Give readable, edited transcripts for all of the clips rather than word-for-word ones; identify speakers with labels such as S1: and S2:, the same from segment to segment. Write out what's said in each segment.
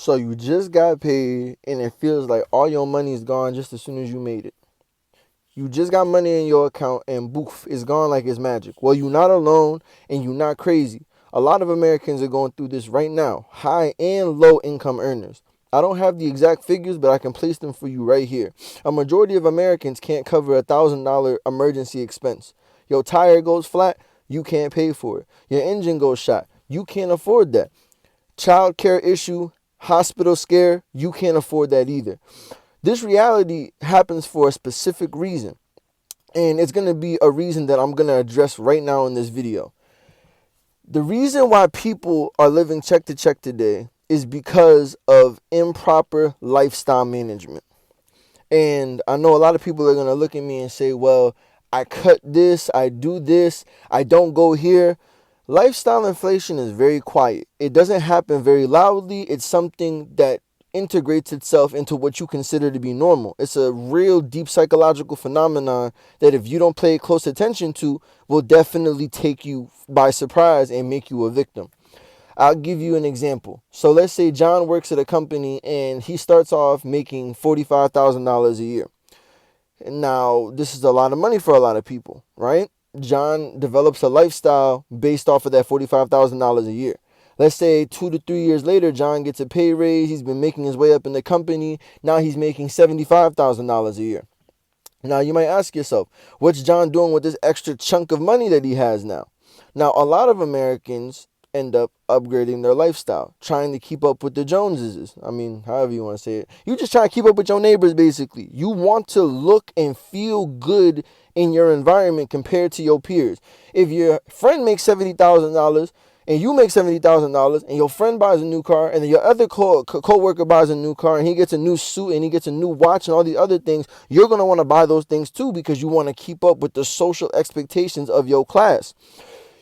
S1: So you just got paid and it feels like all your money is gone just as soon as you made it. You just got money in your account and boof, it's gone like it's magic. Well, you're not alone and you're not crazy. A lot of Americans are going through this right now, high and low income earners. I don't have the exact figures, but I can place them for you right here. A majority of Americans can't cover $1,000 emergency expense. Your tire goes flat, you can't pay for it. Your engine goes shot, you can't afford that. Child care issue, hospital scare, you can't afford that either. This reality happens for a specific reason, and it's going to be a reason that I'm going to address right now in this video. The reason why people are living check to check today is because of improper lifestyle management. And I know a lot of people are going to look at me and say, well, I cut this, I do this, I don't go here. Lifestyle inflation is very quiet. It doesn't happen very loudly. It's something that integrates itself into what you consider to be normal. It's a real deep psychological phenomenon that if you don't pay close attention to, will definitely take you by surprise and make you a victim. I'll give you an example. So let's say John works at a company and he starts off making $45,000 a year. Now, this is a lot of money for a lot of people, right? John develops a lifestyle based off of that $45,000 a year. Let's say 2 to 3 years later, John gets a pay raise. He's been making his way up in the company. Now he's making $75,000 a year. Now you might ask yourself, what's John doing with this extra chunk of money that he has now? Now, a lot of Americans end up upgrading their lifestyle, trying to keep up with the Joneses. I mean, however you want to say it. You just try to keep up with your neighbors, basically. You want to look and feel good in your environment compared to your peers. If your friend makes $70,000 and you make $70,000 and your friend buys a new car and then your other co-worker buys a new car and he gets a new suit and he gets a new watch and all these other things, you're going to want to buy those things too because you want to keep up with the social expectations of your class.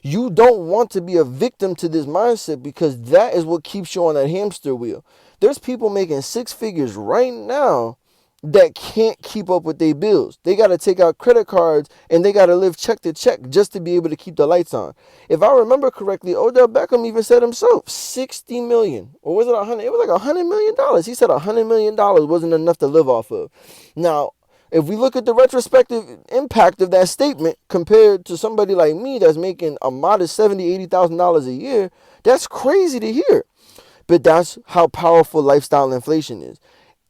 S1: You don't want to be a victim to this mindset because that is what keeps you on that hamster wheel. There's people making six figures right now that can't keep up with their bills. They got to take out credit cards and they got to live check to check just to be able to keep the lights on. If I remember correctly, Odell Beckham even said himself, 60 million, or was it 100? It was like $100 million. He said $100 million wasn't enough to live off of. Now, if we look at the retrospective impact of that statement compared to somebody like me that's making a modest $70,000, $80,000 a year, that's crazy to hear. But that's how powerful lifestyle inflation is.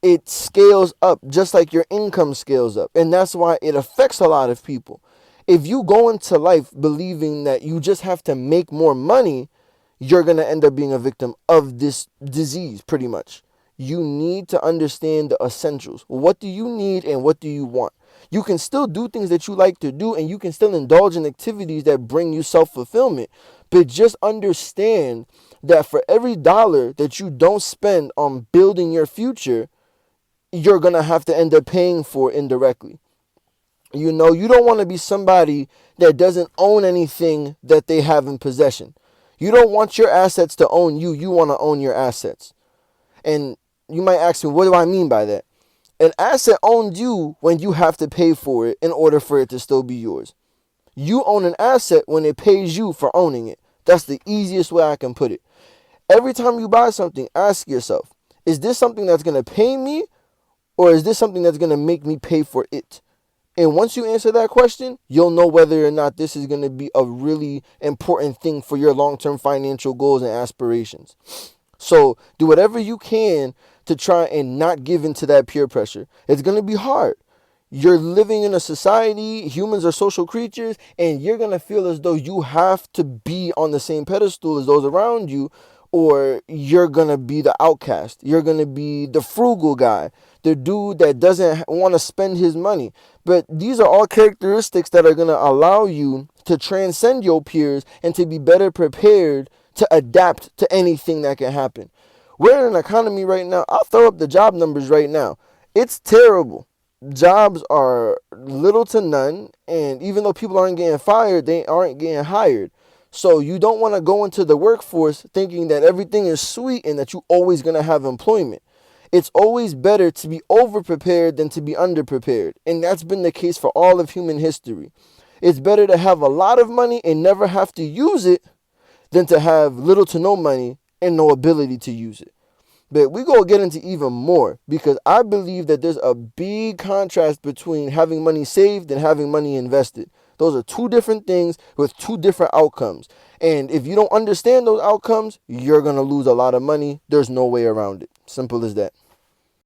S1: It scales up just like your income scales up. And that's why it affects a lot of people. If you go into life believing that you just have to make more money, you're going to end up being a victim of this disease pretty much. You need to understand the essentials. What do you need and what do you want? You can still do things that you like to do and you can still indulge in activities that bring you self-fulfillment. But just understand that for every dollar that you don't spend on building your future, you're going to have to end up paying for indirectly. You know, you don't want to be somebody that doesn't own anything that they have in possession. You don't want your assets to own you. You want to own your assets. And you might ask me, what do I mean by that? An asset owns you when you have to pay for it in order for it to still be yours. You own an asset when it pays you for owning it. That's the easiest way I can put it. Every time you buy something, ask yourself, is this something that's going to pay me or is this something that's going to make me pay for it? And once you answer that question, you'll know whether or not this is going to be a really important thing for your long-term financial goals and aspirations. So do whatever you can to try and not give into that peer pressure. It's going to be hard. You're living in a society, humans are social creatures, and you're going to feel as though you have to be on the same pedestal as those around you, or you're going to be the outcast. You're going to be the frugal guy, the dude that doesn't want to spend his money. But these are all characteristics that are going to allow you to transcend your peers and to be better prepared to adapt to anything that can happen. We're in an economy right now. I'll throw up the job numbers right now. It's terrible. Jobs are little to none. And even though people aren't getting fired, they aren't getting hired. So you don't want to go into the workforce thinking that everything is sweet and that you're always going to have employment. It's always better to be overprepared than to be underprepared. And that's been the case for all of human history. It's better to have a lot of money and never have to use it than to have little to no money and no ability to use it. But we go get into even more because I believe that there's a big contrast between having money saved and having money invested. Those are two different things with two different outcomes. And if you don't understand those outcomes, you're going to lose a lot of money. There's no way around it. Simple as that.